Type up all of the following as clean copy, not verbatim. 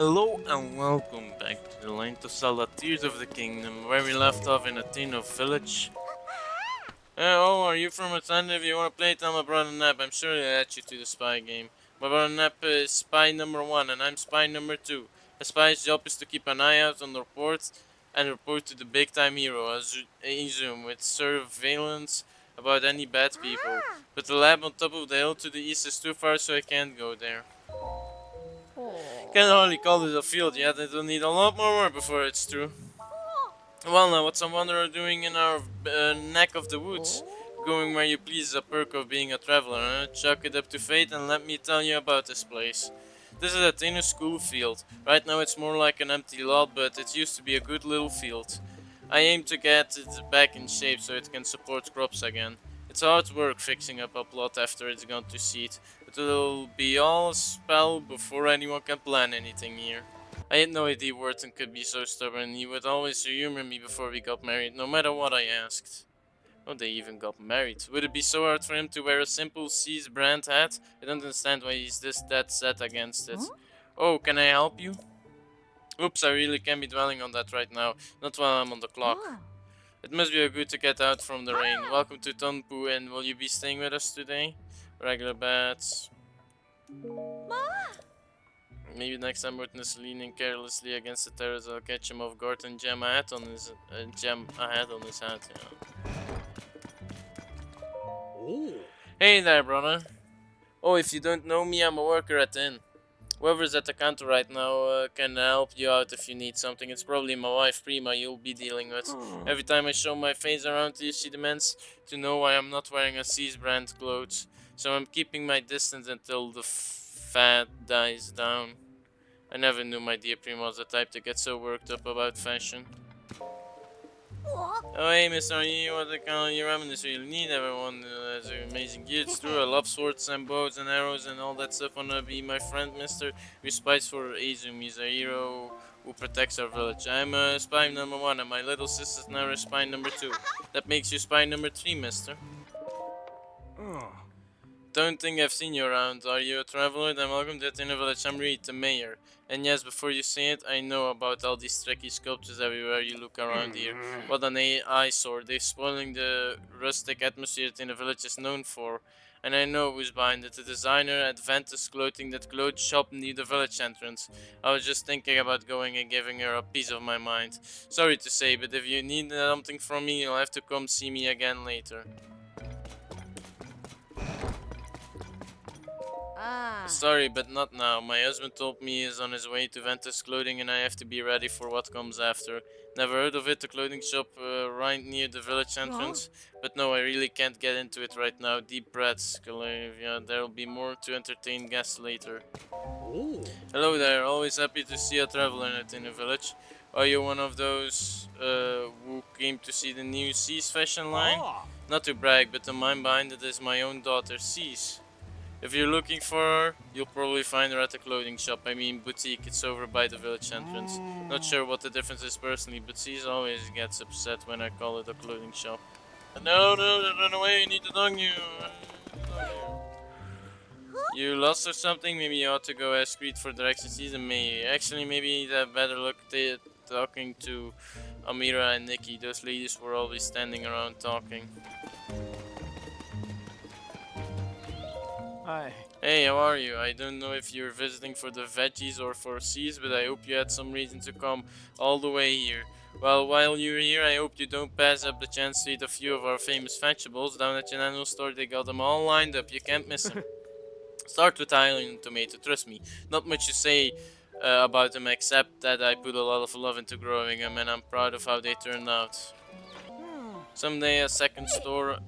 Hello and welcome back to the Lane to Zelda Tears of the Kingdom, where we left off in Hateno village. Oh, are you from Atlanta? If you want to play, tell my brother Nap. I'm sure he'll add you to the spy game. My brother Nap is spy number 1 and I'm spy number 2. A spy's job is to keep an eye out on the reports and report to the big time hero, Azum, with surveillance about any bad people. But the lab on top of the hill to the east is too far, so I can't go there. Can't hardly call it a field yet, it'll need a lot more work before it's true. Well now, what's a wanderer doing in our neck of the woods? Going where you please is a perk of being a traveler, huh? Chuck it up to fate and let me tell you about this place. This is a tiny school field. Right now it's more like an empty lot, but it used to be a good little field. I aim to get it back in shape so it can support crops again. It's hard work fixing up a plot after it's gone to seed, but it'll be all a spell before anyone can plant anything here. I had no idea Wharton could be so stubborn. He would always humor me before we got married, no matter what I asked. Oh, they even got married. Would it be so hard for him to wear a simple C's brand hat? I don't understand why he's that set against it. Oh, can I help you? Oops, I really can't be dwelling on that right now. Not while I'm on the clock. It must be good to get out from the rain. Welcome to Tonpu, and will you be staying with us today? Regular bats. Maybe next time Morton is leaning carelessly against the terrace, I'll catch him off guard and jam a hat on his hat. Yeah. Hey there, brother. Oh, if you don't know me, I'm a worker at the inn. Whoever's at the counter right now can help you out if you need something. It's probably my wife Prima you'll be dealing with. Every time I show my face around here, she demands to know why I'm not wearing a C's brand clothes. So I'm keeping my distance until the fad dies down. I never knew my dear Prima was the type to get so worked up about fashion. Oh hey Mr. You what the kind of your remnants really need? Everyone has amazing gear. It's true, I love swords and bows and arrows and all that stuff. Wanna be my friend, Mister? We spies for Azum. He's a hero who protects our village. I'm spy number 1 and my little sister's now spy number 2. That makes you spy number 3, Mister. Don't think I've seen you around. Are you a traveler? Then welcome to the village. I'm Reed, the mayor. And yes, before you say it, I know about all these tricky sculptures everywhere you look around here. What an eyesore. They're spoiling the rustic atmosphere that the village is known for. And I know who's behind it. The designer at Ventus Clothing, that clothes shop near the village entrance. I was just thinking about going and giving her a piece of my mind. Sorry to say, but if you need something from me, you'll have to come see me again later. Sorry, but not now. My husband told me he's on his way to Ventus Clothing and I have to be ready for what comes after. Never heard of it, a clothing shop right near the village entrance? But no, I really can't get into it right now. Deep breaths, Calavia. There'll be more to entertain guests later. Hello there, always happy to see a traveler in the village. Are you one of those who came to see the new C's fashion line? Not to brag, but the mind behind it is my own daughter, C's. If you're looking for her, you'll probably find her at the clothing shop. I mean boutique, it's over by the village entrance. Not sure what the difference is personally, but she always gets upset when I call it a clothing shop. No, run away, I need to dog you. You lost or something? Maybe you ought to go ask Reed for directions. He's a me. Actually, maybe you'd have better luck talking to Amira and Nikki. Those ladies were always standing around talking. Hi. Hey, how are you? I don't know if you're visiting for the veggies or for seeds, but I hope you had some reason to come all the way here. Well, while you're here, I hope you don't pass up the chance to eat a few of our famous vegetables. Down at your annual store, they got them all lined up. You can't miss them. Start with Island tomato, trust me. Not much to say about them except that I put a lot of love into growing them and I'm proud of how they turned out. Someday a second store,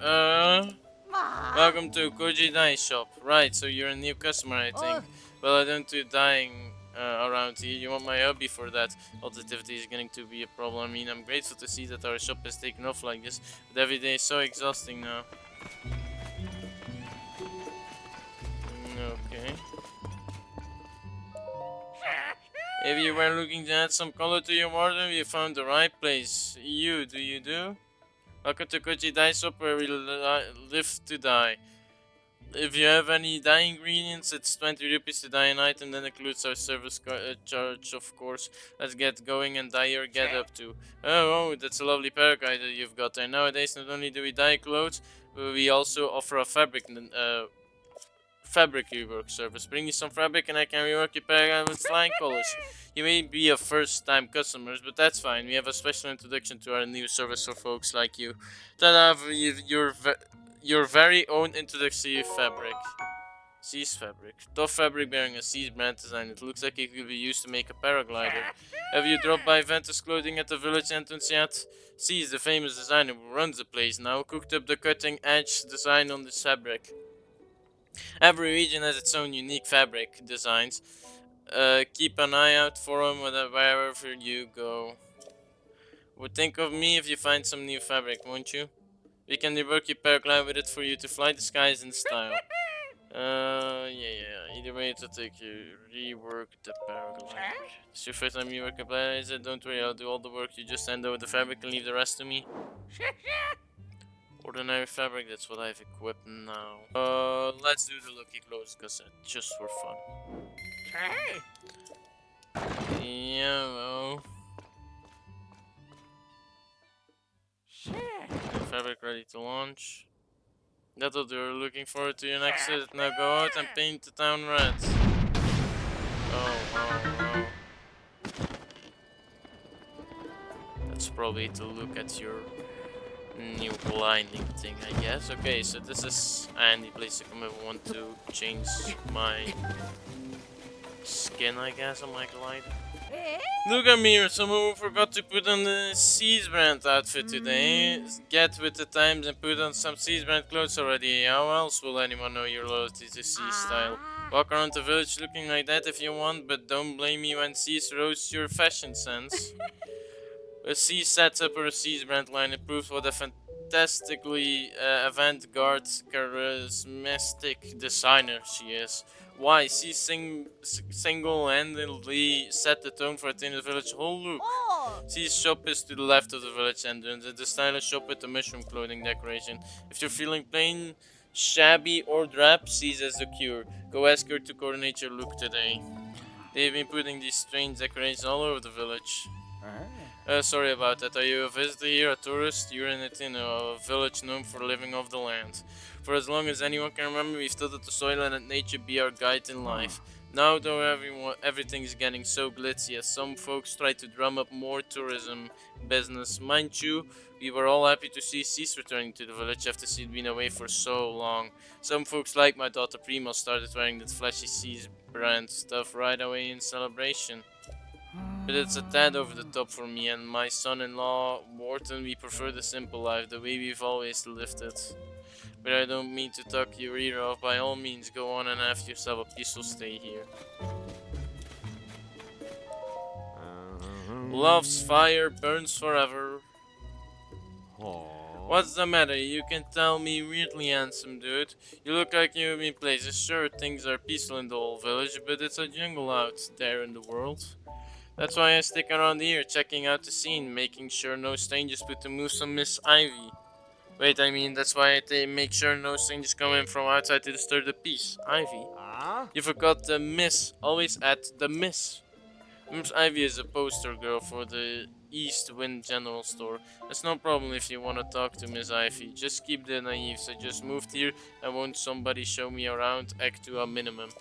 welcome to Koji Dye Shop. Right, so you're a new customer, I think. Well, I don't do dyeing around here. You want my hobby for that? Positivity is getting to be a problem. I mean, I'm grateful to see that our shop has taken off like this, but every day is so exhausting now. Okay. If you were looking to add some color to your wardrobe, you found the right place. Do you do? Welcome to Koji Dye Shop, where we live to die. If you have any dye ingredients, it's 20 rupees to dye an item, then includes our service charge, of course. Let's get going and dye your get up too. Oh, that's a lovely paraglide that you've got there. Nowadays, not only do we dye clothes, but we also offer a fabric rework service. Bring you some fabric and I can rework your paraglide with flying colors. You may be a first time customer, but that's fine. We have a special introduction to our new service for folks like you that have your very own introductory fabric. Seas fabric. Tough fabric bearing a Seas brand design. It looks like it could be used to make a paraglider. Have you dropped by Ventus Clothing at the village entrance yet? Seas, the famous designer who runs the place now, cooked up the cutting edge design on this fabric. Every region has its own unique fabric designs. Keep an eye out for them wherever you go. Would think of me if you find some new fabric, won't you? We can rework your paraglide with it for you to fly the skies in style. Yeah. Either way, it'll take you. Rework the paraglider. It's your first time you work a paraglider? Don't worry, I'll do all the work. You just send over the fabric and leave the rest to me. Ordinary fabric, that's what I've equipped now. Let's do the lucky clothes, cause it's just for fun. Yeah, well. Fabric ready to launch. That's what you're looking forward to your next visit. Now go out and paint the town red. Oh. That's probably to look at your new blinding thing, I guess. Okay, so this is a handy place to come if I want to change my skin, I guess, on my glider. Look at me, someone who forgot to put on the Seas brand outfit today. Get with the times and put on some Seas brand clothes already. How else will anyone know your loyalty to Seas style? Walk around the village looking like that if you want, but don't blame me when Seas roasts your fashion sense. A Seas sets up her Seas brand line and proves what a fantastically avant-garde, charismatic designer she is. Why? Seas single-handedly set the tone for Hateno village whole look. Seas shop is to the left of the village entrance, and the stylish shop with the mushroom clothing decoration. If you're feeling plain, shabby, or drab, Seas has the cure. Go ask her to coordinate your look today. They've been putting these strange decorations all over the village. Sorry about that. Are you a visitor here, a tourist? You're in Hateno, a village known for living off the land. For as long as anyone can remember, we've stood at the soil and let nature be our guide in life. Now, though, everything's getting so glitzy as some folks try to drum up more tourism business. Mind you, we were all happy to see Cease returning to the village after she'd been away for so long. Some folks, like my daughter Prima, started wearing that flashy Cease brand stuff right away in celebration. But it's a tad over the top for me and my son-in-law, Wharton. We prefer the simple life, the way we've always lived it. But I don't mean to talk your ear off. By all means, go on and have yourself a peaceful stay here. Love's fire burns forever. What's the matter? You can tell me weirdly handsome, dude. You look like you've been places. Sure, things are peaceful in the whole village, but it's a jungle out there in the world. That's why I stick around here, checking out the scene, making sure no strangers put the moves on Miss Ivy. Wait, I mean, that's why I make sure no strangers come in from outside to disturb the peace. Ivy? You forgot the Miss. Always add the Miss. Miss Ivy is a poster girl for the East Wind General Store. That's no problem if you want to talk to Miss Ivy. Just keep the naives. I just moved here and won't somebody show me around, act to a minimum.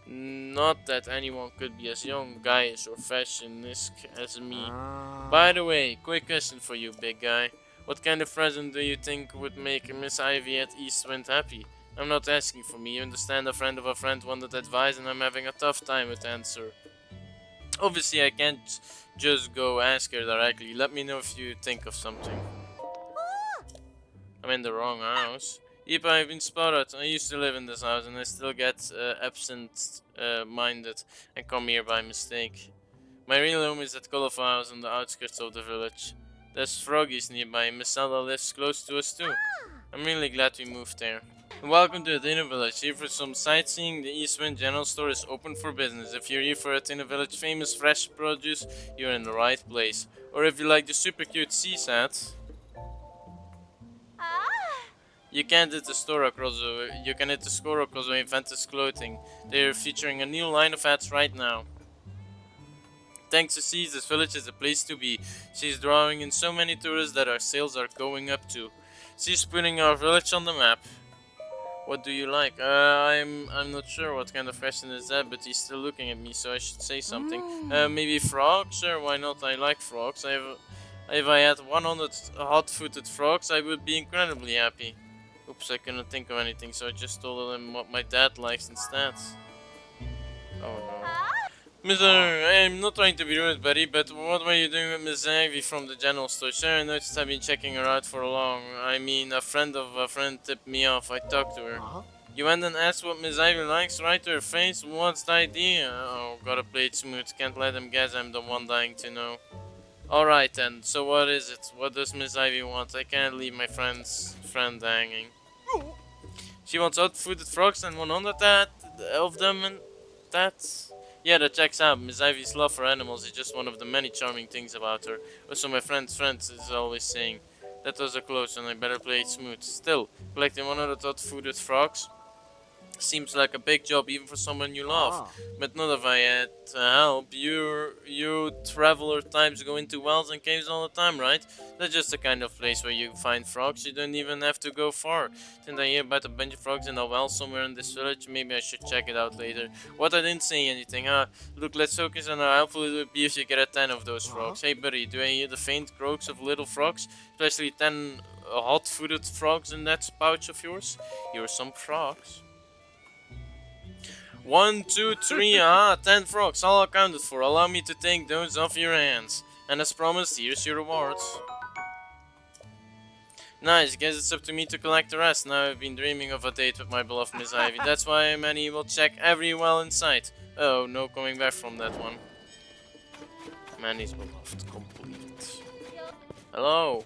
Not that anyone could be as young, guyish, or fashionistic as me. By the way, quick question for you, big guy. What kind of present do you think would make Miss Ivy at Eastwind happy? I'm not asking for me, you understand, a friend of a friend wanted advice and I'm having a tough time with the answer. Obviously I can't just go ask her directly, let me know if you think of something. I'm in the wrong house. Yep, I've been spotted. I used to live in this house and I still get absent-minded and come here by mistake. My real home is at Colorful House on the outskirts of the village. There's froggies nearby. Miss Zelda lives close to us too. I'm really glad we moved there. Welcome to Hateno Village. Here for some sightseeing. The Eastwind General Store is open for business. If you're here for Hateno Village famous fresh produce, you're in the right place. Or if you like the super cute sea set, You can hit the store across the way Ventus Clothing. They're featuring a new line of hats right now. Thanks to Seas, this village is a place to be. She's drawing in so many tourists that our sales are going up too. She's putting our village on the map. What do you like? I'm not sure what kind of question is that, but he's still looking at me, so I should say something. Maybe frogs? Sure, why not? I like frogs. If I had 100 hot-footed frogs, I would be incredibly happy. Oops, I couldn't think of anything, so I just told him what my dad likes instead. Oh no. Mr. I'm not trying to be rude, buddy, but what were you doing with Miss Ivy from the general store? Sure, I noticed I've been checking her out for long. I mean, a friend of a friend tipped me off. I talked to her. You went and asked what Miss Ivy likes, right to her face? What's the idea? Oh, gotta play it smooth. Can't let them guess I'm the one dying to know. Alright then, so what is it? What does Miss Ivy want? I can't leave my friend hanging. She wants hot-footed frogs and 100 of them and that? Yeah, that checks out. Miss Ivy's love for animals is just one of the many charming things about her. Also, my friend's friend is always saying, that was a close one, I better play it smooth. Still, collecting 100 hot-footed frogs seems like a big job even for someone you love. But not if I had to help. You traveler types go into wells and caves all the time, right? That's just the kind of place where you find frogs. You don't even have to go far. Didn't I hear about a bunch of frogs in a well somewhere in this village? Maybe I should check it out later. What, I didn't say anything, huh? Look, let's focus on how helpful it would be if you get a 10 of those frogs. Hey buddy, do I hear the faint croaks of little frogs? Especially 10 hot-footed frogs in that pouch of yours? Here are some frogs. 1, 2, 3, 10 frogs, all accounted for. Allow me to take those off your hands. And as promised, here's your rewards. Nice, guess it's up to me to collect the rest. Now I've been dreaming of a date with my beloved Miss Ivy. That's why Manny will check every well in sight. Oh, no coming back from that one. Manny's beloved complete. Hello.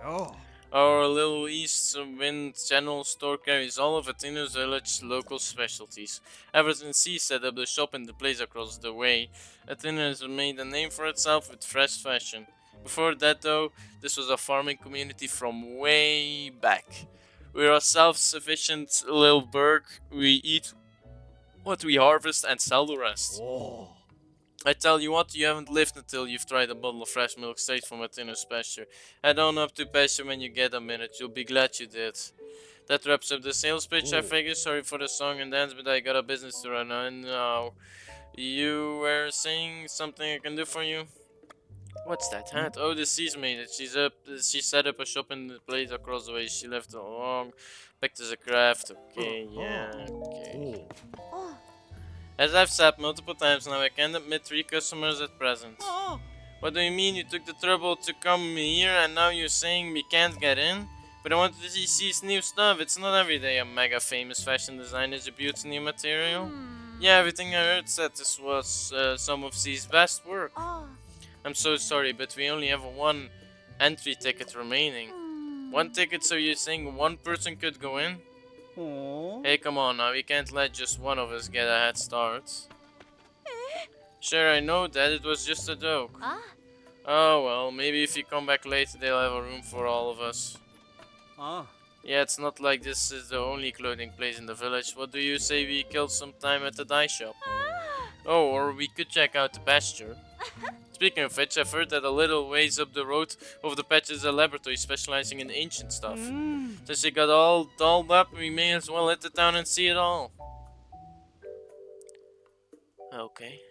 Oh. Our little East Wind General Store carries all of Hateno's village local specialties. Ever since he set up the shop in the place across the way, Hateno has made a name for itself with fresh fashion. Before that though, this was a farming community from way back. We're a self-sufficient little burg. We eat what we harvest and sell the rest. Oh. I tell you what, you haven't lived until you've tried a bottle of fresh milk straight from Hateno's pasture. Head on up to pasture when you get a minute, you'll be glad you did. That wraps up the sales pitch, I figure. Sorry for the song and dance, but I got a business to run now. You were saying something I can do for you? What's that hat? Oh, the Seas made it. She set up a shop in the place across the way. She left it along, back to the craft. Okay, yeah, okay. As I've said multiple times now, I can't admit 3 customers at present. What do you mean? You took the trouble to come here and now you're saying we can't get in? But I wanted to see his new stuff. It's not every day a mega famous fashion designer debuts new material. Yeah, everything I heard said this was some of C's best work. I'm so sorry, but we only have one entry ticket remaining. One ticket, so you're saying one person could go in? Hey, come on now, we can't let just one of us get a head start. Sure, I know that, it was just a joke. Oh well, maybe if you come back later they'll have a room for all of us. Yeah, it's not like this is the only clothing place in the village. What do you say we kill some time at the dye shop? Oh, or we could check out the pasture. Speaking of which, I've heard that a little ways up the road of the patch is a laboratory specializing in ancient stuff. Since you got all dolled up, we may as well hit the town and see it all. Okay.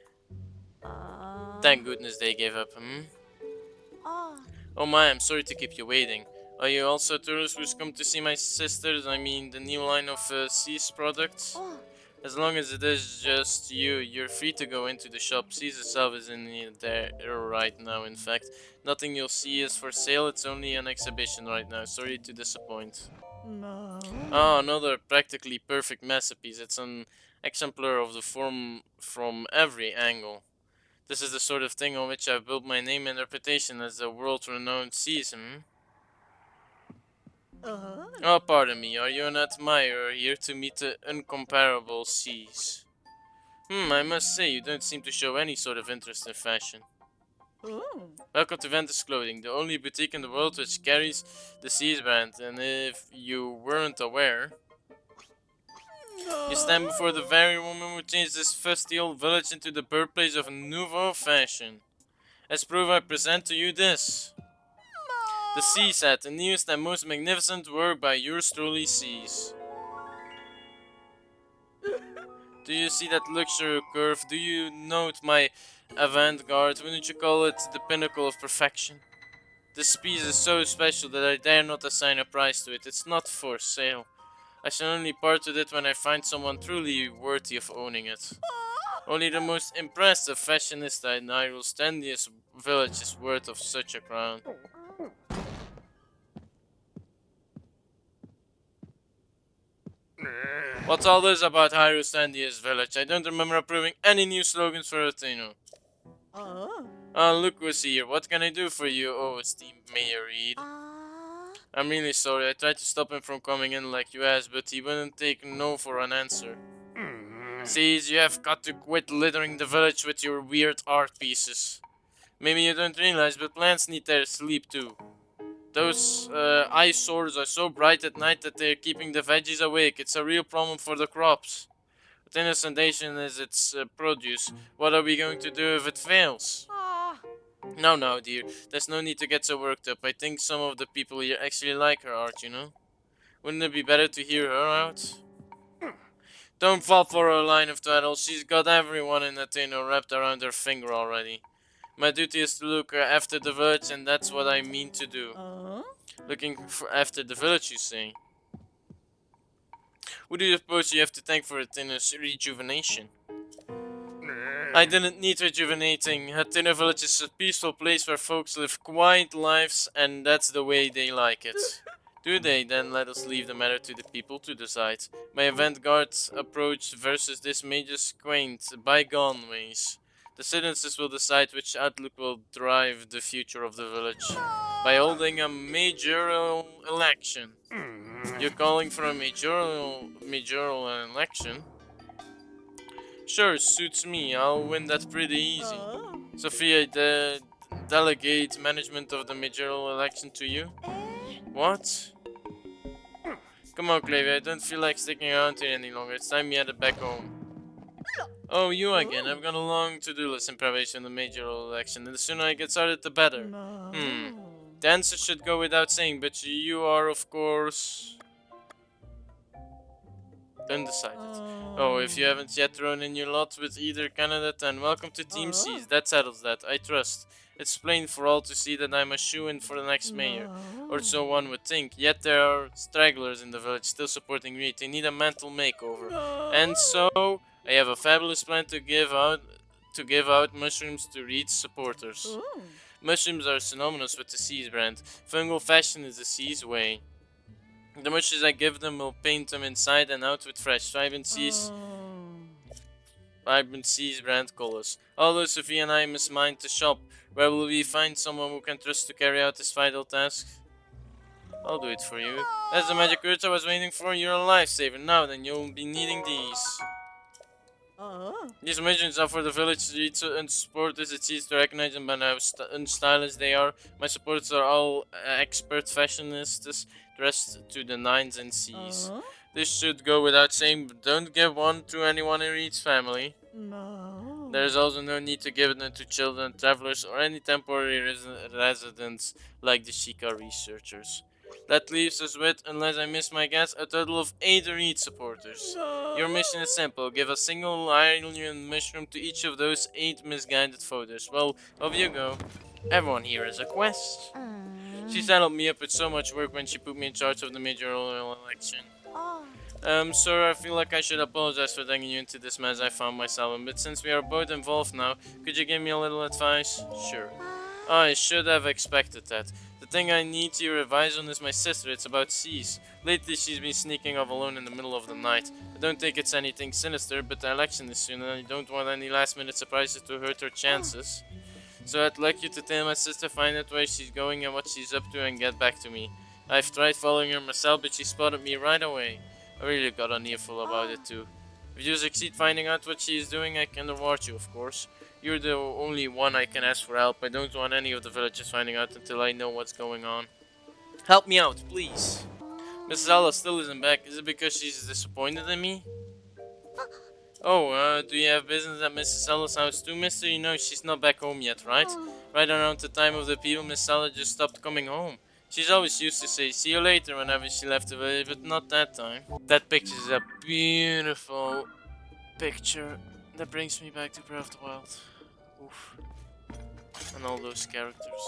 Thank goodness they gave up, Oh my, I'm sorry to keep you waiting. Are you also a tourist who's come to see my sisters? I mean, the new line of Seas products? As long as it is just you, you're free to go into the shop. Seas itself is in there right now, in fact. Nothing you'll see is for sale, it's only an exhibition right now. Sorry to disappoint. No. Oh, another practically perfect masterpiece. It's an exemplar of the form from every angle. This is the sort of thing on which I've built my name and reputation as a world-renowned season. Oh, pardon me, are you an admirer here to meet the incomparable seas? I must say, you don't seem to show any sort of interest in fashion. Welcome to Ventus Clothing, the only boutique in the world which carries the Seas brand, and if you weren't aware, you stand before the very woman who changed this fusty old village into the birthplace of nouveau fashion. As proof, I present to you this. The Sea Set, the newest and most magnificent work by yours truly, Seas. Do you see that luxury curve? Do you note my avant-garde? Wouldn't you call it the pinnacle of perfection? This piece is so special that I dare not assign a price to it. It's not for sale. I shall only part with it when I find someone truly worthy of owning it. Only the most impressive fashionista in Nairo's trendiest village is worth of such a crown. What's all this about Hyru's trendiest village? I don't remember approving any new slogans for Hateno. Look who's here. What can I do for you, oh esteemed Mayoral? I'm really sorry. I tried to stop him from coming in like you asked, but he wouldn't take no for an answer. Sees, you have got to quit littering the village with your weird art pieces. Maybe you don't realize, but plants need their sleep too. Those eyesores are so bright at night that they're keeping the veggies awake. It's a real problem for the crops. But inundation is its produce. What are we going to do if it fails? No, dear. There's no need to get so worked up. I think some of the people here actually like her art, you know? Wouldn't it be better to hear her out? Don't fall for her line of twaddle. She's got everyone in Athena wrapped around her finger already. My duty is to look after the village, and that's what I mean to do. Looking after the village, you say? Who do you suppose you have to thank for Athena's rejuvenation? I didn't need rejuvenating. Hateno Village is a peaceful place where folks live quiet lives, and that's the way they like it. Do they? Then let us leave the matter to the people to decide. My avant-garde approach versus this major's quaint, bygone ways. The citizens will decide which outlook will drive the future of the village by holding a mayoral election. You're calling for a mayoral election? Sure, suits me. I'll win that pretty easy. Sophia, delegate management of the mayoral election to you. What? Come on, Clavy, I don't feel like sticking around here any longer. It's time we headed back home. Oh, you again. I've got a long to-do list in preparation of the mayoral election, and the sooner I get started, the better. The answer should go without saying, but you are, of course, undecided. Oh, if you haven't yet thrown in your lot with either candidate, then welcome to Team C's. That settles that, I trust. It's plain for all to see that I'm a shoo-in for the next mayor, or so one would think. Yet there are stragglers in the village still supporting Reed. They need a mental makeover. And so, I have a fabulous plan to give out mushrooms to Reed's supporters. Mushrooms are synonymous with the C's brand. Fungal fashion is the C's way. The mushrooms I give them will paint them inside and out with fresh vibrant C's brand colors. Although Sophie and I must mind the shop, where will we find someone who can trust to carry out this vital task? I'll do it for you. That's the magic words I was waiting for. You're a lifesaver. Now then, you'll be needing these. These missions are for the village streets and supporters. It's easy to recognize them by how unstylish they are. My supporters are all expert fashionistas dressed to the nines and C's. This should go without saying, but don't give one to anyone in Reed's family. There is also no need to give them to children, travelers, or any temporary residents like the Shika researchers. That leaves us with, unless I miss my guess, a total of 8 Reed supporters. Your mission is simple. Give a single iron mushroom to each of those 8 misguided voters. Well, off you go. Everyone here has a quest. She saddled me up with so much work when she put me in charge of the mayoral election. Sir, I feel like I should apologize for dragging you into this mess I found myself in, but since we are both involved now, could you give me a little advice? Sure. I should have expected that. The thing I need to revise on is my sister. It's about C's. Lately she's been sneaking off alone in the middle of the night. I don't think it's anything sinister, but the election is soon and I don't want any last minute surprises to hurt her chances. So I'd like you to tell my sister find out where she's going and what she's up to and get back to me. I've tried following her myself, but she spotted me right away. I really got an earful about it too. If you succeed finding out what she is doing, I can reward you, of course. You're the only one I can ask for help. I don't want any of the villagers finding out until I know what's going on. Help me out, please. Mrs. Ella still isn't back. Is it because she's disappointed in me? Oh, do you have business at Mrs. Ella's house too, mister? You know she's not back home yet, right? Right around the time of the appeal, Miss Ella just stopped coming home. She's always used to say, see you later whenever she left the village, but not that time. That picture is a beautiful picture that brings me back to Breath of the Wild. Oof. And all those characters.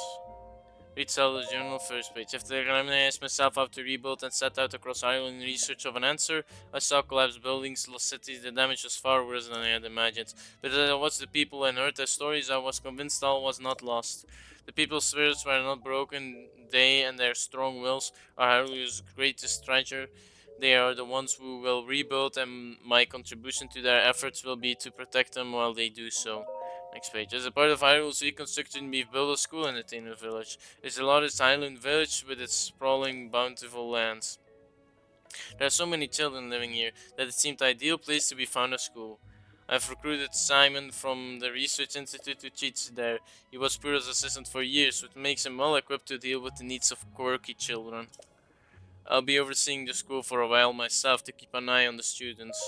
Read Zelda's journal, first page. After examining myself how to rebuild and set out across Ireland in research of an answer, I saw collapsed buildings, lost cities. The damage was far worse than I had imagined. But as I watched the people and heard their stories, I was convinced all was not lost. The people's spirits were not broken. They and their strong wills are Hyrule's greatest treasure. They are the ones who will rebuild, and my contribution to their efforts will be to protect them while they do so. Next page. As a part of Hyrule's reconstruction, we've built a school in the Hateno village. It's the largest island village with its sprawling, bountiful lands. There are so many children living here that it seemed the ideal place to be found a school. I've recruited Simon from the Research Institute to teach there. He was Puro's assistant for years, which makes him well equipped to deal with the needs of quirky children. I'll be overseeing the school for a while myself to keep an eye on the students.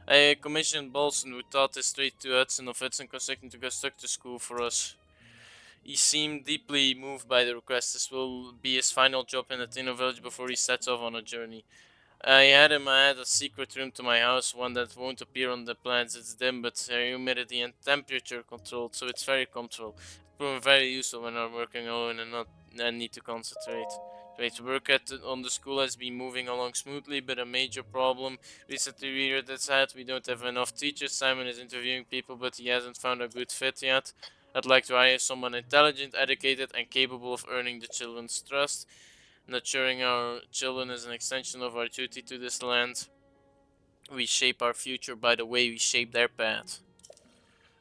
I commissioned Bolson, who taught history to Hudson of Hudson Construction, to construct the school for us. He seemed deeply moved by the request. This will be his final job in the Tino village before he sets off on a journey. I had him add a secret room to my house, one that won't appear on the plans. It's dim, but humidity and temperature controlled, so it's very comfortable. It's proven very useful when I'm working alone and not need to concentrate. Great work on the school has been moving along smoothly, but a major problem recently we heard that's had. We don't have enough teachers. Simon is interviewing people, but he hasn't found a good fit yet. I'd like to hire someone intelligent, educated, and capable of earning the children's trust. Nurturing our children is an extension of our duty to this land. We shape our future by the way we shape their path.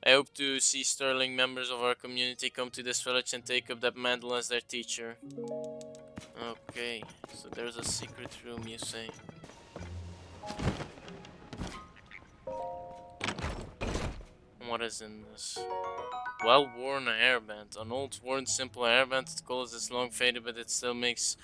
I hope to see sterling members of our community come to this village and take up that mantle as their teacher. Okay, so there's a secret room, you say. What is in this? Well-worn hairband. An old, worn, simple hairband. The color is long faded, but it still makes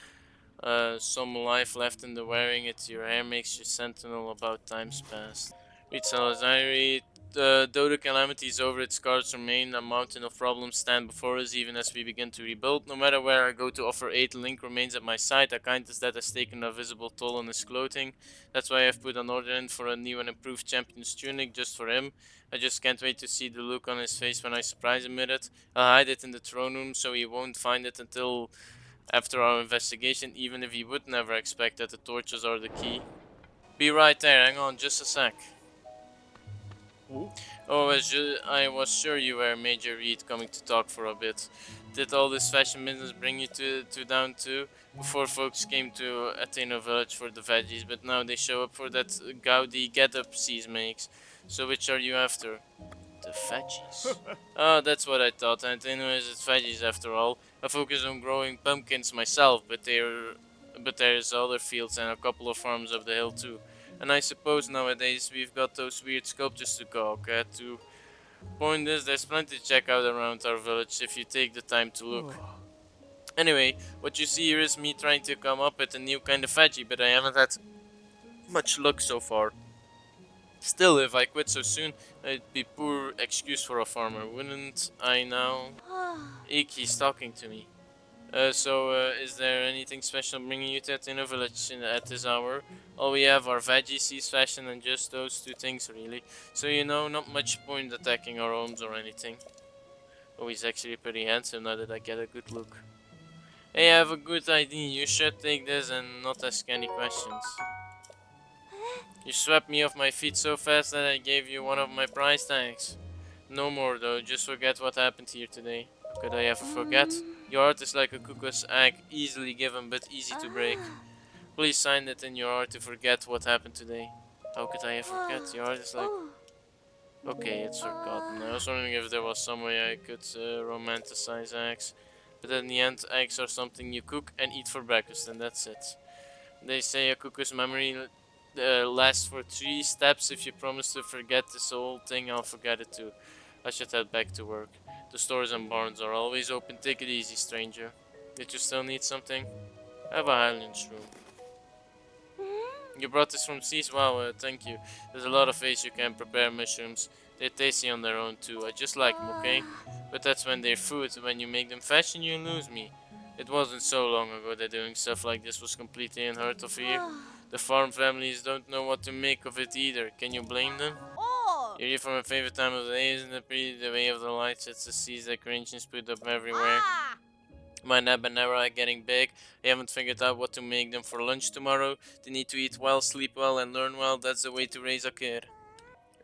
some life left in the wearing it. Your hair makes you sentinel about times past. Read Salazar. Though the calamity is over, its scars remain. A mountain of problems stand before us, even as we begin to rebuild. No matter where I go to offer aid, Link remains at my side. A kindness that has taken a visible toll on his clothing. That's why I've put an order in for a new and improved champion's tunic just for him. I just can't wait to see the look on his face when I surprise him with it. I'll hide it in the throne room so he won't find it until after our investigation, even if he would never expect that the torches are the key. Be right there, hang on just a sec. Oh. Oh, I was sure you were Major Reed coming to talk for a bit. Did all this fashion business bring you to down too? Before folks came to Athena village for the veggies, but now they show up for that gaudy get-up C's makes. So which are you after? The veggies. Oh, that's what I thought. Athena is veggies after all. I focus on growing pumpkins myself, but there's other fields and a couple of farms up the hill too. And I suppose nowadays we've got those weird sculptures to gawk at too. Point is, there's plenty to check out around our village if you take the time to look. Oh. Anyway, what you see here is me trying to come up with a new kind of veggie, but I haven't had much luck so far. Still, if I quit so soon, it'd be poor excuse for a farmer, wouldn't I now? Eek, he's talking to me. Is there anything special bringing you to Hateno village at this hour? All we have are veggie, seeds, fashion, and just those two things, really. So, you know, not much point attacking our homes or anything. Oh, he's actually pretty handsome now that I get a good look. Hey, I have a good idea. You should take this and not ask any questions. You swept me off my feet so fast that I gave you one of my price tags. No more though, just forget what happened here today. How could I ever forget? Your heart is like a cuckoo's egg, easily given but easy to break. Please sign it in your heart to forget what happened today. How could I ever forget? Your heart is like... Okay, it's forgotten. I was wondering if there was some way I could romanticize eggs. But in the end, eggs are something you cook and eat for breakfast, and that's it. They say a cook's memory lasts for 3 steps. If you promise to forget this whole thing, I'll forget it too. I should head back to work. The stores and barns are always open. Take it easy, stranger. Did you still need something? I have a Highland shroom. You brought this from Seas? Wow, thank you. There's a lot of ways you can prepare mushrooms. They're tasty on their own too. I just like them, okay? But that's when they're food. When you make them fashion, you lose me. It wasn't so long ago that doing stuff like this was completely unheard of here. The farm families don't know what to make of it either. Can you blame them? You're here for my favorite time of the day, isn't it pretty? The way of the lights, it's the seas decorations put up everywhere. My Neb and Nera are getting big. I haven't figured out what to make them for lunch tomorrow. They need to eat well, sleep well, and learn well. That's the way to raise a kid.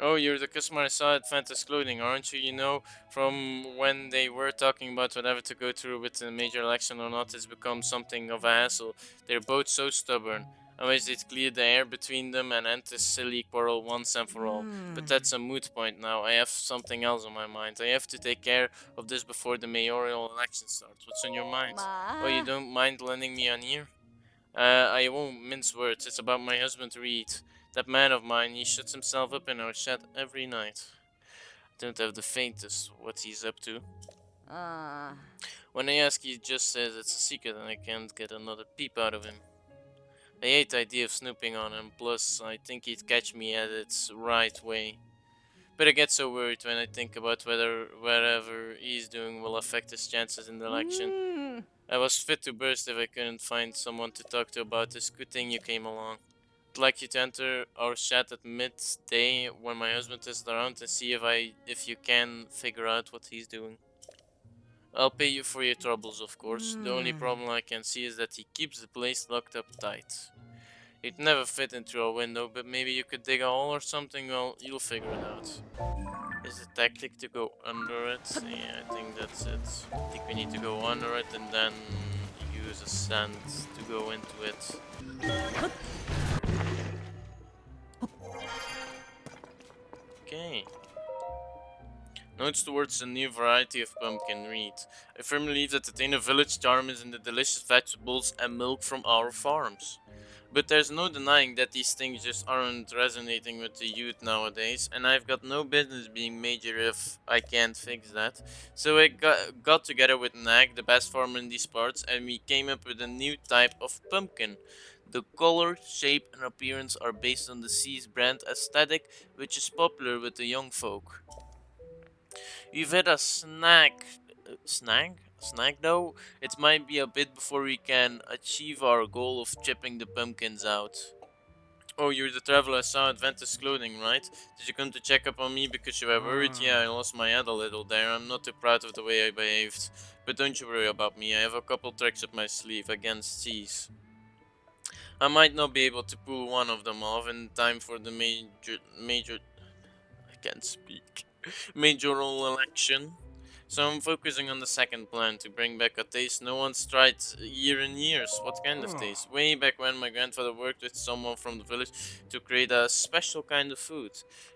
Oh, you're the customer I saw at Fantas Clothing, aren't you? You know, from when they were talking about whatever to go through with the major election or not, it's become something of a hassle. They're both so stubborn. I wish they'd clear the air between them and end this silly quarrel once and for all. But that's a moot point now. I have something else on my mind. I have to take care of this before the mayoral election starts. What's on your mind? Oh, you don't mind lending me an ear? I won't mince words. It's about my husband Reed. That man of mine, he shuts himself up in our shed every night. Don't have the faintest what he's up to. When I ask, he just says it's a secret and I can't get another peep out of him. I hate the idea of snooping on him, plus I think he'd catch me at its right way. But I get so worried when I think about whether whatever he's doing will affect his chances in the election. I was fit to burst if I couldn't find someone to talk to about this. Good thing you came along. I'd like you to enter our chat at midday when my husband isn't around and see if you can figure out what he's doing. I'll pay you for your troubles, of course. The only problem I can see is that he keeps the place locked up tight. He'd never fit in through a window, but maybe you could dig a hole or something. Well, you'll figure it out. Is the tactic to go under it? Yeah, I think that's it. I think we need to go under it and then use a sand to go into it. Okay. Notes towards a new variety of pumpkin read. I firmly believe that the Hateno village charm is in the delicious vegetables and milk from our farms. But there's no denying that these things just aren't resonating with the youth nowadays, and I've got no business being major if I can't fix that. So I got together with N.S.G, the best farmer in these parts, and we came up with a new type of pumpkin. The color, shape, and appearance are based on the Sea's brand aesthetic, which is popular with the young folk. We've had a snack though? It might be a bit before we can achieve our goal of chipping the pumpkins out. Oh, you're the traveler I saw at Ventus Clothing, right? Did you come to check up on me because you were worried? Yeah, I lost my head a little there. I'm not too proud of the way I behaved. But don't you worry about me. I have a couple tricks up my sleeve against thieves. I might not be able to pull one of them off in time for the major I can't speak. Mayoral election. So I'm focusing on the second plan to bring back a taste no one's tried year in years. What kind of taste? Way back when my grandfather worked with someone from the village to create a special kind of food.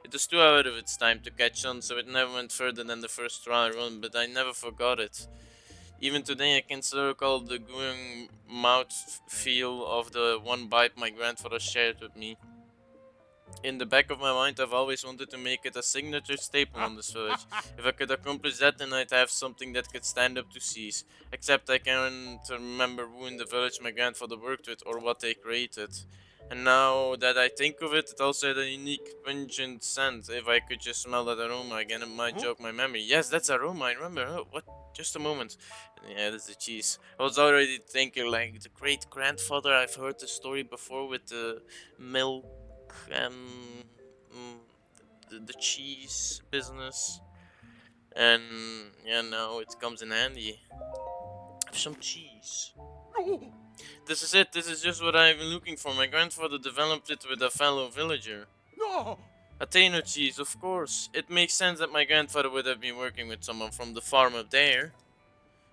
It was too out of its time to catch on, so it never went further than the first trial run, but I never forgot it. Even today I can still recall the going mouth feel of the one bite my grandfather shared with me. In the back of my mind, I've always wanted to make it a signature staple on this village. If I could accomplish that, then I'd have something that could stand up to seize. Except I can't remember who in the village my grandfather worked with or what they created. And now that I think of it, it also had a unique pungent scent. If I could just smell that aroma again, it might jog my memory. Yes, that's aroma, I remember. Oh, what? Just a moment. Yeah, that's the cheese. I was already thinking, like, the great grandfather. I've heard the story before with the milk and mm, the cheese business, and yeah, now it comes in handy. Have some cheese. This is it. This is just what I've been looking for. My grandfather developed it with a fellow villager. Hateno cheese, of course. It makes sense that my grandfather would have been working with someone from the farm up there.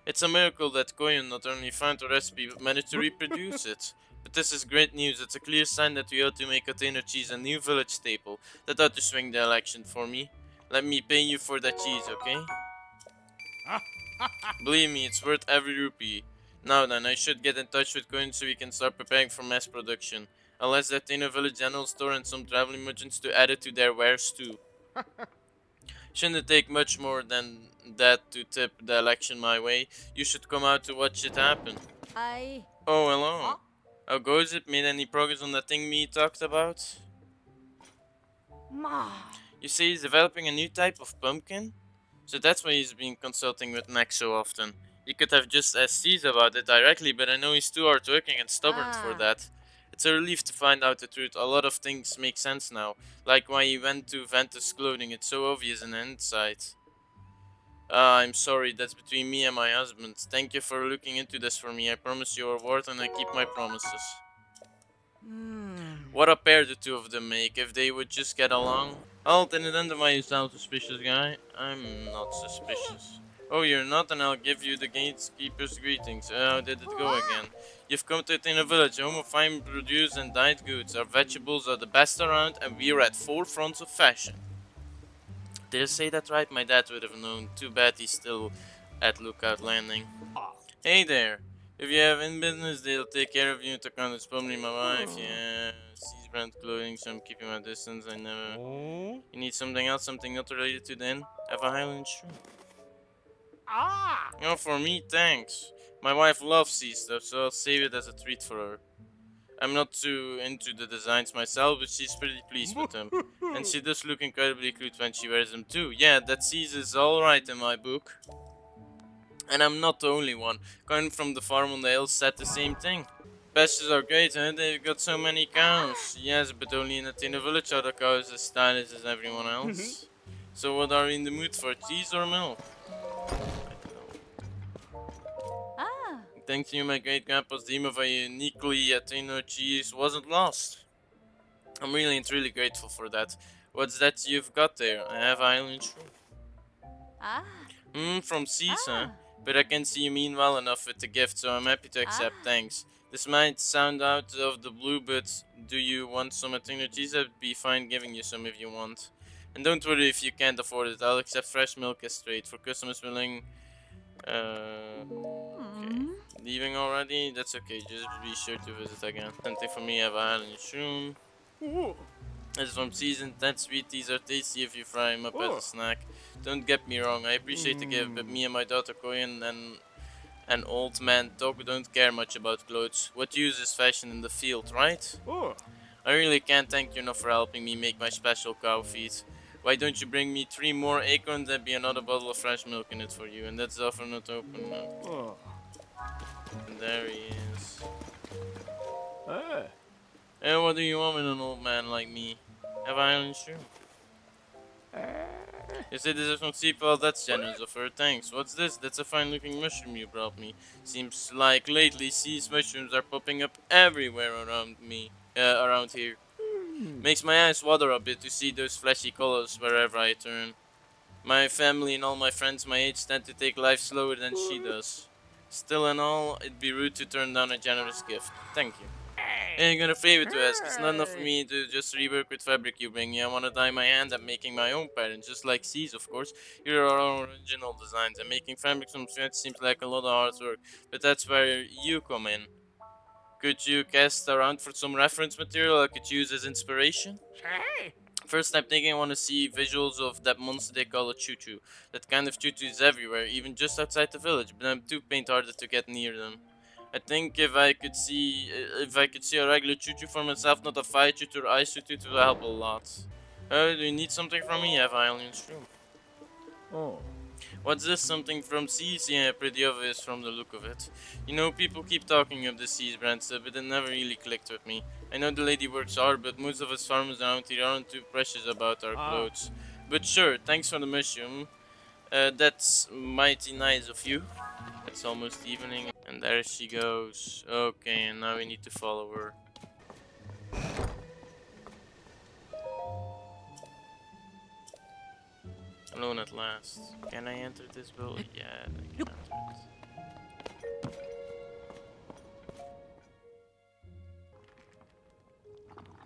It's a miracle that Koyon not only found the recipe but managed to reproduce it. But this is great news. It's a clear sign that we ought to make container cheese a new village staple. That ought to swing the election for me. Let me pay you for that cheese, okay? Believe me, it's worth every rupee. Now then, I should get in touch with Koyon so we can start preparing for mass production. I'll that in a village general store and some traveling merchants to add it to their wares too. Shouldn't take much more than that to tip the election my way. You should come out to watch it happen. I. Oh, hello. Huh? How goes it? Made any progress on that thing me talked about? Ma. You say he's developing a new type of pumpkin? So that's why he's been consulting with N.S.G so often. He could have just asked C's about it directly, but I know he's too hardworking and stubborn for Ah. that. It's a relief to find out the truth. A lot of things make sense now. Like why he went to Ventus clothing, it's so obvious in hindsight. I'm sorry, that's between me and my husband. Thank you for looking into this for me. I promise you a reward and I keep my promises. Hmm. What a pair the two of them make if they would just get along. I'll turn it under my sound suspicious guy. I'm not suspicious. Oh, you're not, and I'll give you the gatekeeper's greetings. How did it go again? You've come to Hateno village, home of fine produce and dyed goods. Our vegetables are the best around, and we're at forefronts of fashion. Did I say that right? My dad would have known. Too bad he's still at Lookout Landing. Hey there. If you have in business, they'll take care of you. Takano is probably my wife. Yeah, she's brand clothing, so I'm keeping my distance. I never. Oh. You need something else, something not related to the inn? Have a Highland shoe. Ah. Oh, for me, thanks. My wife loves sea stuff, so I'll save it as a treat for her. I'm not too into the designs myself, but she's pretty pleased with them. And she does look incredibly cute when she wears them too. Yeah, that sees is alright in my book. And I'm not the only one. Coming from the farm on the hill said the same thing. Pastures are great, huh? They've got so many cows. Yes, but only in the village are the cows as stylish as everyone else. So what are we in the mood for, cheese or milk? I don't know. Ah. Thanks to you, my great grandpa's dream of a uniquely Hateno cheese wasn't lost. I'm really and truly grateful for that. What's that you've got there? I have Island Shrew. Ah. From C's, huh? Ah. But I can see you mean well enough with the gift, so I'm happy to accept, Ah. thanks. This might sound out of the blue, but do you want some Hateno cheese? I'd be fine giving you some if you want. And don't worry if you can't afford it, I'll accept fresh milk as straight. For customers willing, okay. Hmm. Leaving already? That's okay, just be sure to visit again. Something for me, have a Highland Shroom. Oh. It's from seasoned, that sweet, these are tasty if you fry them up as a snack. Don't get me wrong, I appreciate the gift, but me and my daughter Koyan and an old man dog don't care much about clothes. What use is fashion in the field, right? Oh. I really can't thank you enough for helping me make my special cow feed. Why don't you bring me 3 more acorns and be another bottle of fresh milk in it for you? And that's the offer not open. Okay. Oh. And there he is. Eh. And what do you want with an old man like me? Have I an shoe? You say this is from sheep? Well, that's generous of her. Thanks. What's this? That's a fine looking mushroom you brought me. Seems like lately these mushrooms are popping up everywhere around here. Makes my eyes water a bit to see those flashy colors wherever I turn. My family and all my friends my age tend to take life slower than she does. Still and all, it'd be rude to turn down a generous gift. Thank you. Hey, I got a favor to ask. It's not enough for me to just rework with fabric you bring me. I want to dye my hand at making my own patterns, just like C's, of course. Here are our original designs, and making fabrics from scratch seems like a lot of hard work, but that's where you come in. Could you cast around for some reference material I could use as inspiration? Say. First, I'm thinking I want to see visuals of that monster they call a choo-choo. That kind of choo-choo is everywhere, even just outside the village, but I'm too faint-hearted to get near them. I think if I could see a regular choo-choo for myself, not a fire choo-choo or ice choo-choo, it would help a lot. Do you need something from me? I have Island's room. Oh. What's this? Something from Seas? Yeah, pretty obvious from the look of it. You know, people keep talking of the Seas brand stuff, but it never really clicked with me. I know the lady works hard, but most of us farmers around here aren't too precious about our Ah. clothes. But sure, thanks for the mushroom. That's mighty nice of you. It's almost evening, and there she goes. Okay, and now we need to follow her. Alone at last. Can I enter this building? Yeah, I can enter it.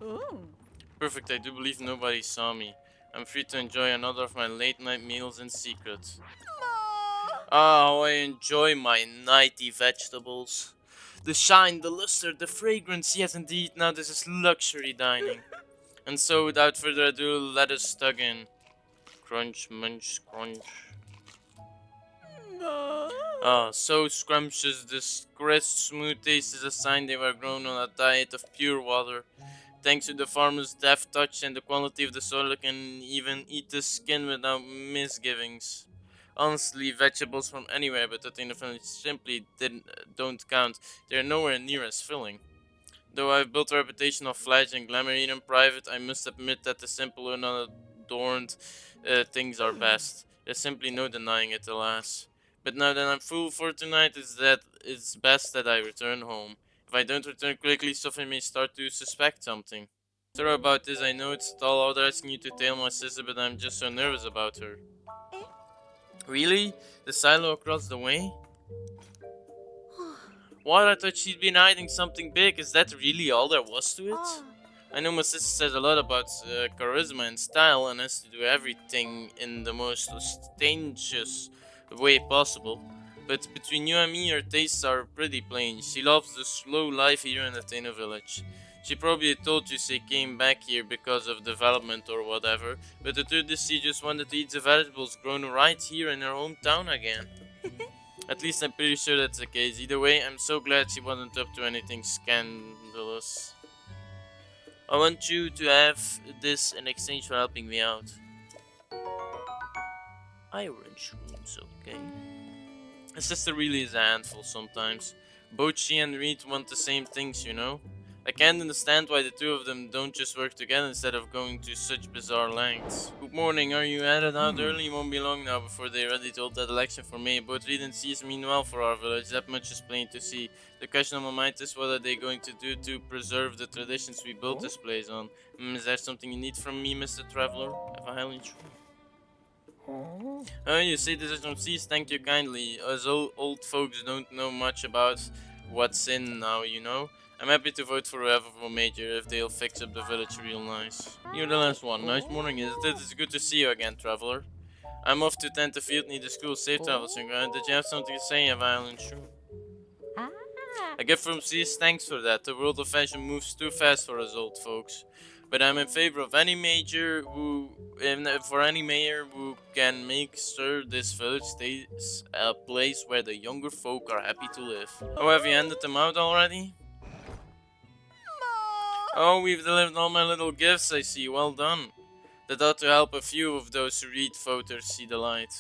Ooh. Perfect, I do believe nobody saw me. I'm free to enjoy another of my late night meals in secret. Oh, I enjoy my nighty vegetables. The shine, the luster, the fragrance, yes indeed, now this is luxury dining. And so, without further ado, let us tug in. Crunch, munch, crunch. No. Ah, so scrumptious. This crisp, smooth taste is a sign they were grown on a diet of pure water. Thanks to the farmer's deft touch and the quality of the soil, I can even eat the skin without misgivings. Honestly, vegetables from anywhere but Hateno village simply don't count. They're nowhere near as filling. Though I've built a reputation of flash and glamour even in private, I must admit that the simple and unadorned things are best. There's simply no denying it, alas. But now that I'm full for tonight, it's best that I return home. If I don't return quickly, Sophie may start to suspect something. Sorry about this, I know it's tall order asking you to tell my sister, but I'm just so nervous about her. Really? The silo across the way? What? I thought she'd been hiding something big. Is that really all there was to it? I know my sister says a lot about charisma and style and has to do everything in the most ostentatious way possible. But between you and me, her tastes are pretty plain. She loves the slow life here in Athena village. She probably told you she came back here because of development or whatever, but the truth is she just wanted to eat the vegetables grown right here in her hometown again. At least I'm pretty sure that's the case. Either way, I'm so glad she wasn't up to anything scandalous. I want you to have this in exchange for helping me out. Iron shrooms, okay. My sister really is a handful sometimes. Both she and Reed want the same things, you know? I can't understand why the two of them don't just work together instead of going to such bizarre lengths. Good morning, are you headed out early? It won't be long now before they're ready to hold that election for me. Both Reed and Cease mean well for our village, that much is plain to see. The question on my mind is what are they going to do to preserve the traditions we built this place on? Is there something you need from me, Mr. Traveler? Have a highly Oh, you say this is from Cease, thank you kindly. As old folks don't know much about what's in now, you know? I'm happy to vote for whoever for major if they'll fix up the village real nice. You're the last one. Nice morning, isn't it? It's good to see you again, traveler. I'm off to tend the field near the school. Safe travels, young guy. Did you have something to say, Violent Shrew? A gift from Cease, thanks for that. The world of fashion moves too fast for us old folks. But I'm in favor of any major who, for any mayor who can make sure this village stays a place where the younger folk are happy to live. Oh, have you handed them out already? Oh, we've delivered all my little gifts, I see. Well done. That ought to help a few of those who read voters see the light.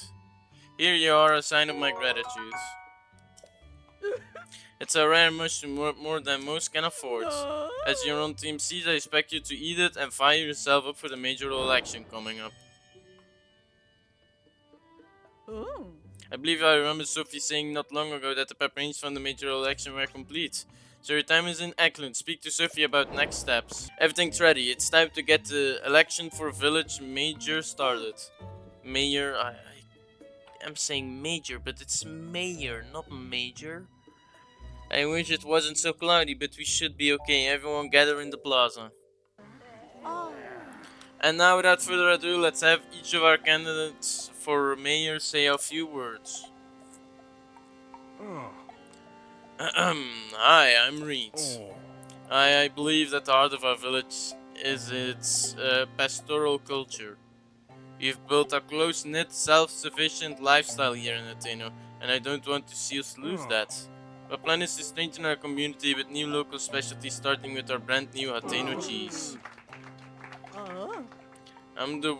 Here you are, a sign of my gratitude. It's a rare mushroom, more than most can afford. As your own team sees, I expect you to eat it and fire yourself up for the mayoral election coming up. I believe I remember Sophie saying not long ago that the preparations for the mayoral election were complete. So your time is in excellent. Speak to Sophie about next steps. Everything's ready. It's time to get the election for village major started. Mayor, I'm saying major, but it's mayor, not major. I wish it wasn't so cloudy, but we should be okay. Everyone gather in the plaza. And now, without further ado, let's have each of our candidates for mayor say a few words. Hi, I'm Reed. I believe that the heart of our village is its pastoral culture. We've built a close-knit, self-sufficient lifestyle here in Hateno, and I don't want to see us lose that. Our plan is to strengthen our community with new local specialties, starting with our brand new Hateno cheese. I'm the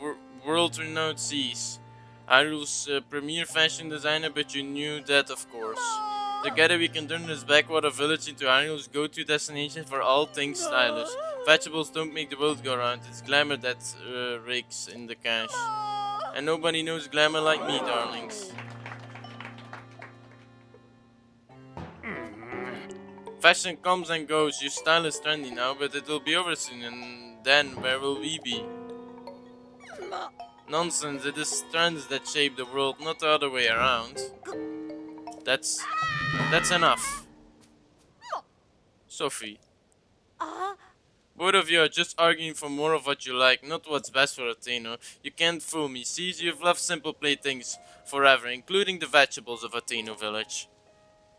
world-renowned Cease, Hyrule's premier fashion designer, but you knew that, of course. Together we can turn this backwater village into Hyrule's go-to destination for all things stylish. Vegetables don't make the world go round, it's glamour that rakes in the cash. And nobody knows glamour like me, darlings. Fashion comes and goes, your style is trendy now, but it will be over soon, and then where will we be? Nonsense, it is trends that shape the world, not the other way around. That's enough. Sophie, both of you are just arguing for more of what you like, not what's best for Hateno. You can't fool me. See, you've loved simple playthings forever, including the vegetables of Hateno village.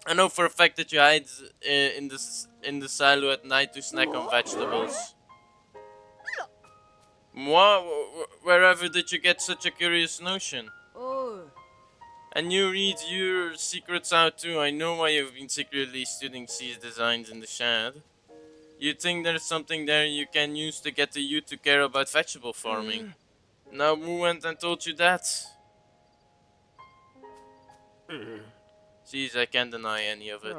I know for a fact that you hide in the silo at night to snack on vegetables. Wherever did you get such a curious notion? Oh. And you read your secrets out too. I know why you've been secretly studying C's designs in the shed. You think there's something there you can use to get the youth to care about vegetable farming. Now who went and told you that? Jeez, I can't deny any of it.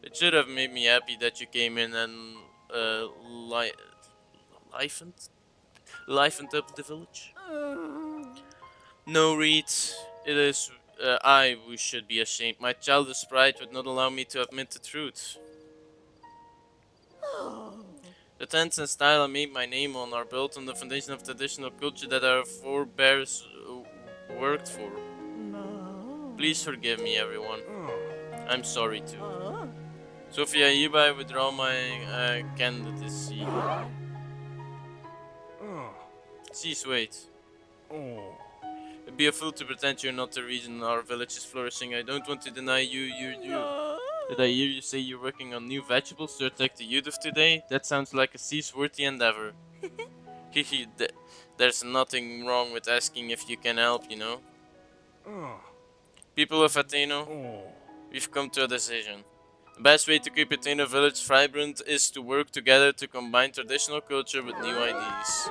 It should have made me happy that you came in and livened, livened up the village. No, Reed, it is I who should be ashamed. My childish pride would not allow me to admit the truth. The tents and style I made my name on are built on the foundation of traditional culture that our forebears worked for. Please forgive me, everyone. I'm sorry too. Sophia, hereby withdraw my candidacy. Cease, wait. It'd be a fool to pretend you're not the reason our village is flourishing. I don't want to deny you. Did I hear you say you're working on new vegetables to attack the youth of today? That sounds like a cease-worthy endeavor. Hehe, there's nothing wrong with asking if you can help, you know. People of Hateno, we've come to a decision. The best way to keep Hateno village vibrant is to work together to combine traditional culture with new ideas.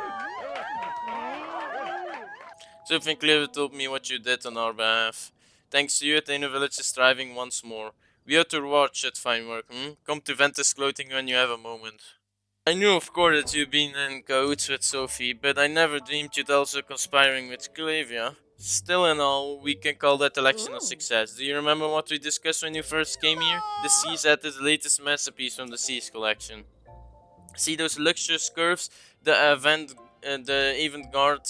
Something clearly told me what you did on our behalf. Thanks to you, Hateno village is thriving once more. We ought to reward such fine work, Come to Ventus Clothing when you have a moment. I knew of course that you'd been in cahoots with Sophie, but I never dreamed you'd also conspiring with Clavia. Still in all, we can call that election a success. Do you remember what we discussed when you first came here? The Sea set is the latest masterpiece from the Seas collection. See those luxurious curves, the avant-garde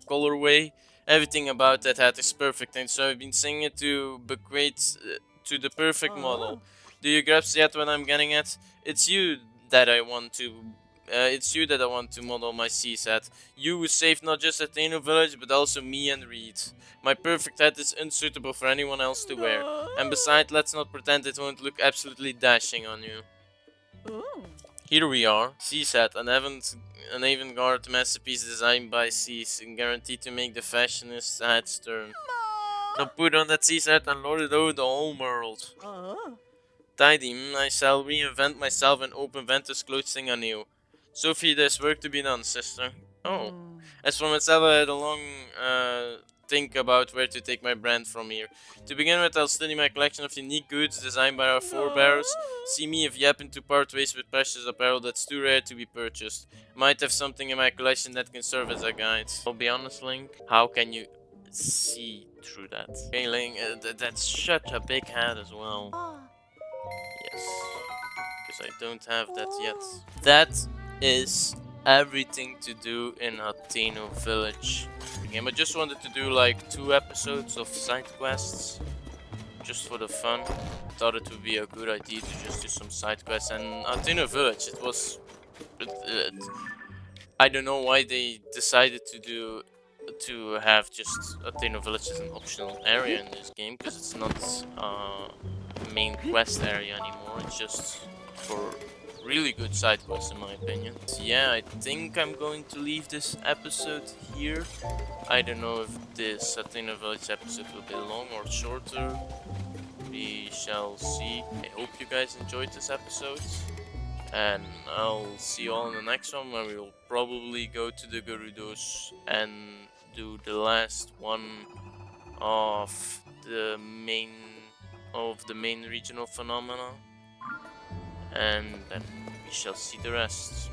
colorway, everything about that hat is perfect, and so I've been saying it to bequeath to the perfect model. Do you grasp yet what I'm getting at? It's you that I want to. It's you that I want to model my sea set. You who saved not just Atheno village, but also me and Reed. My perfect hat is unsuitable for anyone else to wear. And besides, let's not pretend it won't look absolutely dashing on you. Here we are, CSAT, an avant-garde masterpiece designed by Cease and guaranteed to make the fashionist's heads turn. Now put on that CSAT and lord it over the whole world. Tidy, I shall reinvent myself and open Ventus clothing anew. Sophie, there's work to be done, sister. Oh. As for myself, I had a long think about where to take my brand from here. To begin with, I'll study my collection of unique goods designed by our forebears. See me if you happen to part ways with precious apparel that's too rare to be purchased. Might have something in my collection that can serve as a guide. I'll be honest, Link, how can you see through that? Okay, Link, that's such a big hat as well. Yes, because I don't have that yet. That is everything to do in Hateno village. I just wanted to do like 2 episodes of side quests, just for the fun. Thought it would be a good idea to just do some side quests. And Hateno village, it was. I don't know why they decided to have just Hateno village as an optional area in this game, because it's not main quest area anymore. It's just for really good side quests in my opinion. So yeah, I think I'm going to leave this episode here. I don't know if this Hateno village episode will be long or shorter. We shall see. I hope you guys enjoyed this episode. And I'll see you all in the next one, where we will probably go to the Gerudos and do the last one of the main regional phenomena, and then we shall see the rest.